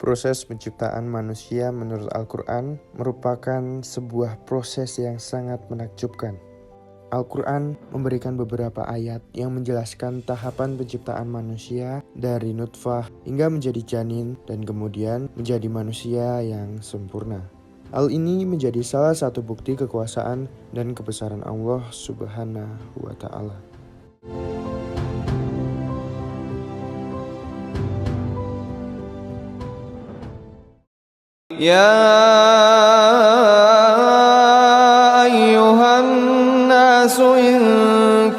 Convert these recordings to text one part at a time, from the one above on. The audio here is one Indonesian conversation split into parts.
Proses penciptaan manusia menurut Al-Quran merupakan sebuah proses yang sangat menakjubkan. Al-Quran memberikan beberapa ayat yang menjelaskan tahapan penciptaan manusia dari nutfah hingga menjadi janin dan kemudian menjadi manusia yang sempurna. Hal ini menjadi salah satu bukti kekuasaan dan kebesaran Allah Subhanahu wa Ta'ala. يا أيها الناس إن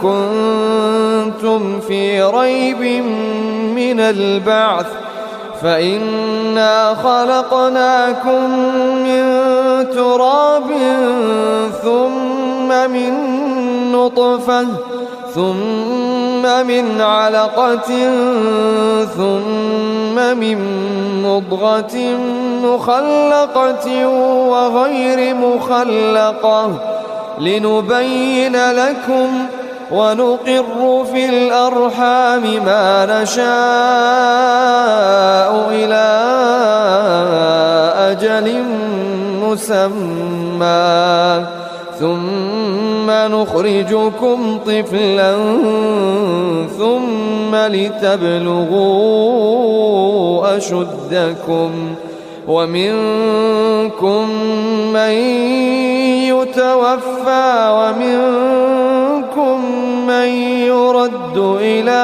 كنتم في ريب من البعث فإنا خلقناكم من تراب ثم من نطفة ثم من علقة ثم من مضغة مخلقة وغير مخلقة لنبين لكم ونقر في الأرحام ما نشاء إلى أجل مسمى ثم نخرجكم طفلا ثم لتبلغوا أشدكم ومنكم من يتوفى ومنكم من يرد إلى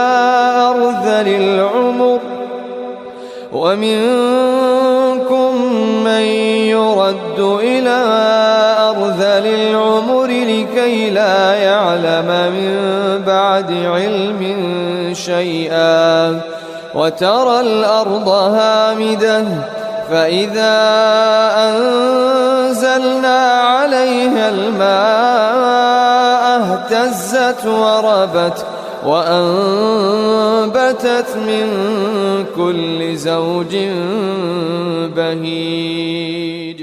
أرذل العمر لكي لا يعلم من بعد علم شيئا وترى الأرض هامدة فإذا أنزلنا عليها الماء اهتزت وربت وأنبتت من كل زوج بهيج.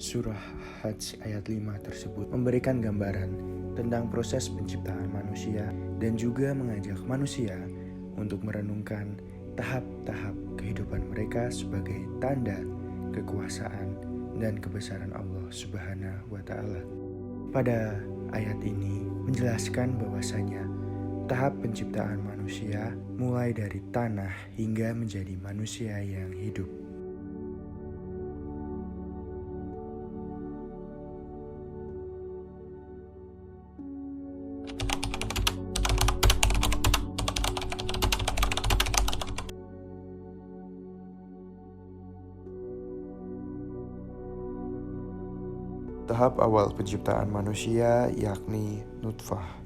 Surah Hajj ayat 5 tersebut memberikan gambaran tentang proses penciptaan manusia dan juga mengajak manusia untuk merenungkan tahap-tahap kehidupan mereka sebagai tanda kekuasaan dan kebesaran Allah Subhanahu wa Ta'ala. Pada ayat ini menjelaskan bahwasanya tahap penciptaan manusia mulai dari tanah hingga menjadi manusia yang hidup. Tahap awal penciptaan manusia yakni nutfah.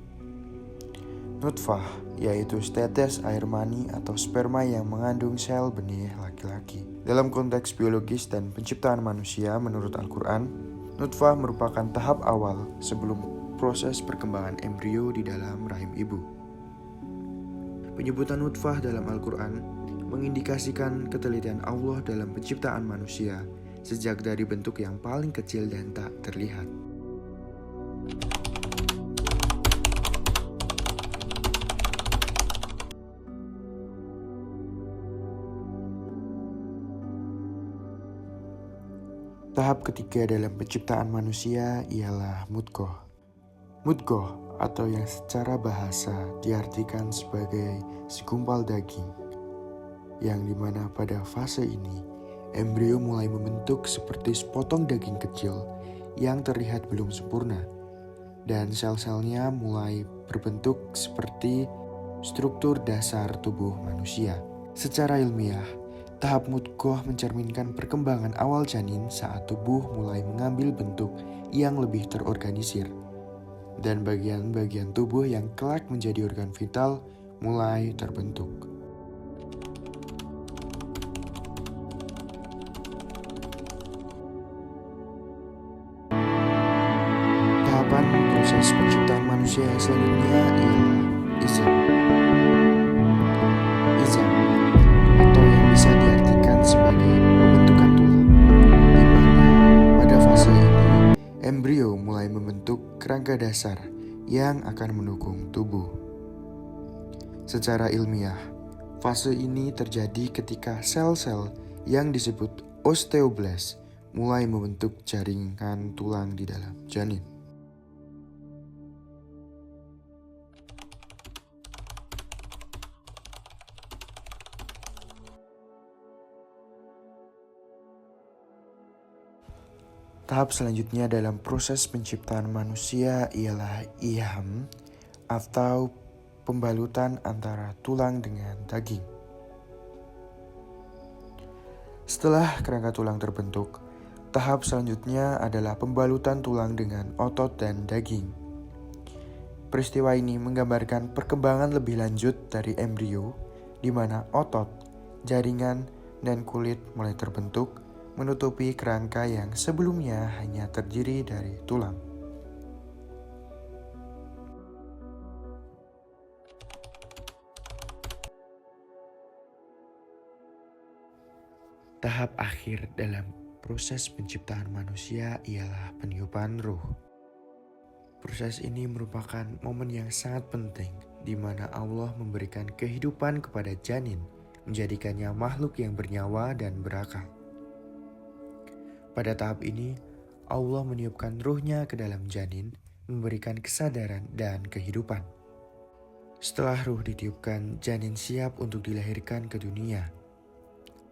Nutfah yaitu setetes air mani atau sperma yang mengandung sel benih laki-laki. Dalam konteks biologis dan penciptaan manusia menurut Al-Quran, nutfah merupakan tahap awal sebelum proses perkembangan embrio di dalam rahim ibu. Penyebutan nutfah dalam Al-Quran mengindikasikan ketelitian Allah dalam penciptaan manusia sejak dari bentuk yang paling kecil dan tak terlihat. Tahap ketiga dalam penciptaan manusia ialah mudghah. Mudghah atau yang secara bahasa diartikan sebagai segumpal daging, yang dimana pada fase ini embrio mulai membentuk seperti sepotong daging kecil yang terlihat belum sempurna, dan sel-selnya mulai berbentuk seperti struktur dasar tubuh manusia. Secara ilmiah, tahap mudghah mencerminkan perkembangan awal janin saat tubuh mulai mengambil bentuk yang lebih terorganisir, dan bagian-bagian tubuh yang kelak menjadi organ vital mulai terbentuk. Proses penciptaan manusia yang selanjutnya ialah izam. Izam atau yang bisa diartikan sebagai pembentukan tulang, di mana pada fase ini embrio mulai membentuk kerangka dasar yang akan mendukung tubuh. Secara ilmiah, fase ini terjadi ketika sel-sel yang disebut osteoblast mulai membentuk jaringan tulang di dalam janin. Tahap selanjutnya dalam proses penciptaan manusia ialah iham atau pembalutan antara tulang dengan daging. Setelah kerangka tulang terbentuk, tahap selanjutnya adalah pembalutan tulang dengan otot dan daging. Peristiwa ini menggambarkan perkembangan lebih lanjut dari embrio, di mana otot, jaringan, dan kulit mulai terbentuk, menutupi kerangka yang sebelumnya hanya terdiri dari tulang. Tahap akhir dalam proses penciptaan manusia ialah peniupan ruh. Proses ini merupakan momen yang sangat penting di mana Allah memberikan kehidupan kepada janin, menjadikannya makhluk yang bernyawa dan berakal. Pada tahap ini, Allah meniupkan ruhnya ke dalam janin, memberikan kesadaran dan kehidupan. Setelah ruh ditiupkan, janin siap untuk dilahirkan ke dunia.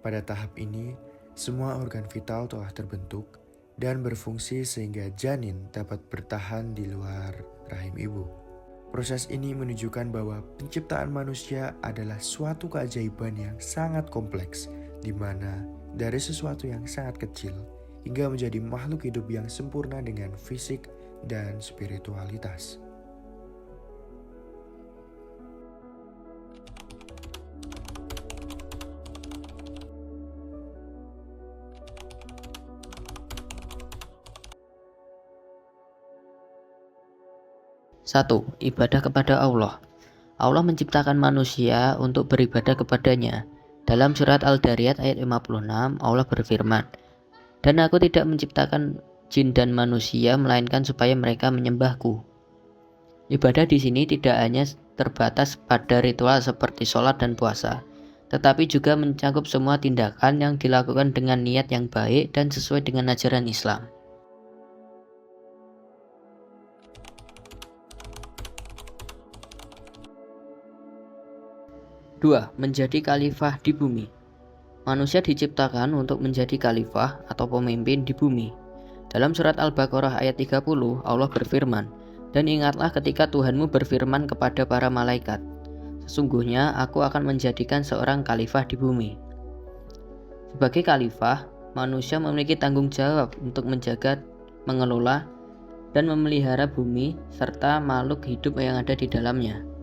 Pada tahap ini, semua organ vital telah terbentuk dan berfungsi sehingga janin dapat bertahan di luar rahim ibu. Proses ini menunjukkan bahwa penciptaan manusia adalah suatu keajaiban yang sangat kompleks, di mana dari sesuatu yang sangat kecil hingga menjadi makhluk hidup yang sempurna dengan fisik dan spiritualitas. Satu, ibadah kepada Allah. Allah menciptakan manusia untuk beribadah kepadanya. Dalam surat Al-Dariyat ayat 56, Allah berfirman, "Dan aku tidak menciptakan jin dan manusia melainkan supaya mereka menyembahku." Ibadah di sini tidak hanya terbatas pada ritual seperti sholat dan puasa, tetapi juga mencakup semua tindakan yang dilakukan dengan niat yang baik dan sesuai dengan ajaran Islam. Dua, menjadi khalifah di bumi. Manusia diciptakan untuk menjadi khalifah atau pemimpin di bumi. Dalam surat Al-Baqarah ayat 30, Allah berfirman, "Dan ingatlah ketika Tuhanmu berfirman kepada para malaikat, sesungguhnya aku akan menjadikan seorang khalifah di bumi." Sebagai khalifah, manusia memiliki tanggung jawab untuk menjaga, mengelola, dan memelihara bumi serta makhluk hidup yang ada di dalamnya.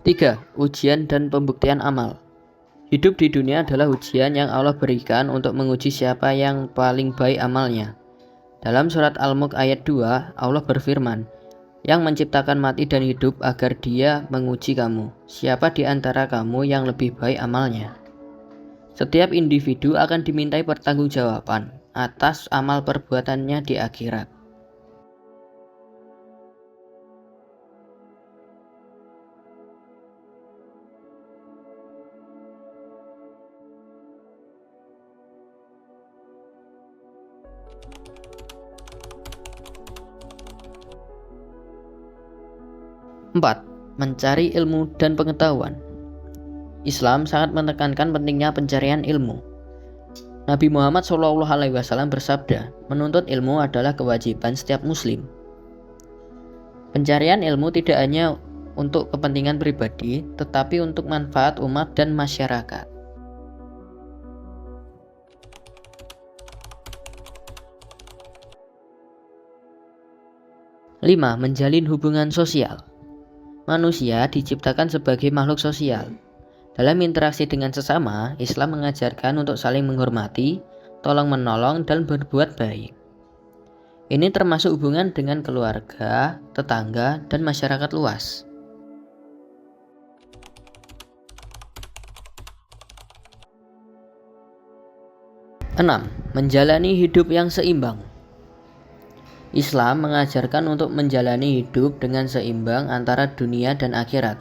3. Ujian dan pembuktian amal. Hidup di dunia adalah ujian yang Allah berikan untuk menguji siapa yang paling baik amalnya. Dalam surat Al-Mulk ayat 2, Allah berfirman, "Yang menciptakan mati dan hidup agar Dia menguji kamu. Siapa di antara kamu yang lebih baik amalnya?" Setiap individu akan dimintai pertanggungjawaban atas amal perbuatannya di akhirat. 4. Mencari ilmu dan pengetahuan. Islam sangat menekankan pentingnya pencarian ilmu. Nabi Muhammad SAW bersabda, "Menuntut ilmu adalah kewajiban setiap muslim." Pencarian ilmu tidak hanya untuk kepentingan pribadi, tetapi untuk manfaat umat dan masyarakat. 5. Menjalin hubungan sosial. Manusia diciptakan sebagai makhluk sosial. Dalam interaksi dengan sesama, Islam mengajarkan untuk saling menghormati, tolong-menolong, dan berbuat baik. Ini termasuk hubungan dengan keluarga, tetangga, dan masyarakat luas. 6. Menjalani hidup yang seimbang. Islam mengajarkan untuk menjalani hidup dengan seimbang antara dunia dan akhirat.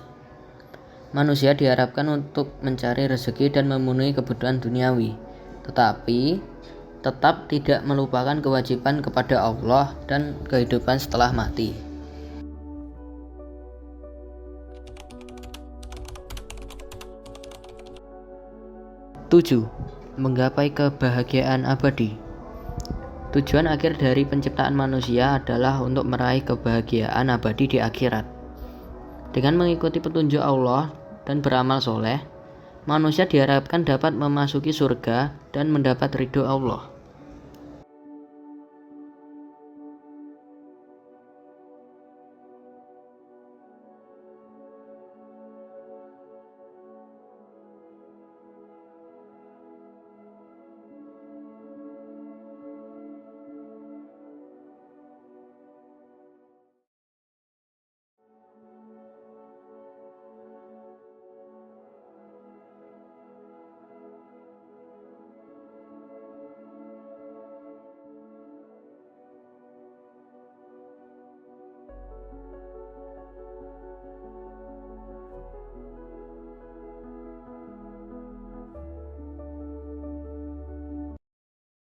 Manusia diharapkan untuk mencari rezeki dan memenuhi kebutuhan duniawi, tetapi tetap tidak melupakan kewajiban kepada Allah dan kehidupan setelah mati. 7. Menggapai kebahagiaan abadi. Tujuan akhir dari penciptaan manusia adalah untuk meraih kebahagiaan abadi di akhirat. Dengan mengikuti petunjuk Allah dan beramal soleh, manusia diharapkan dapat memasuki surga dan mendapat ridho Allah.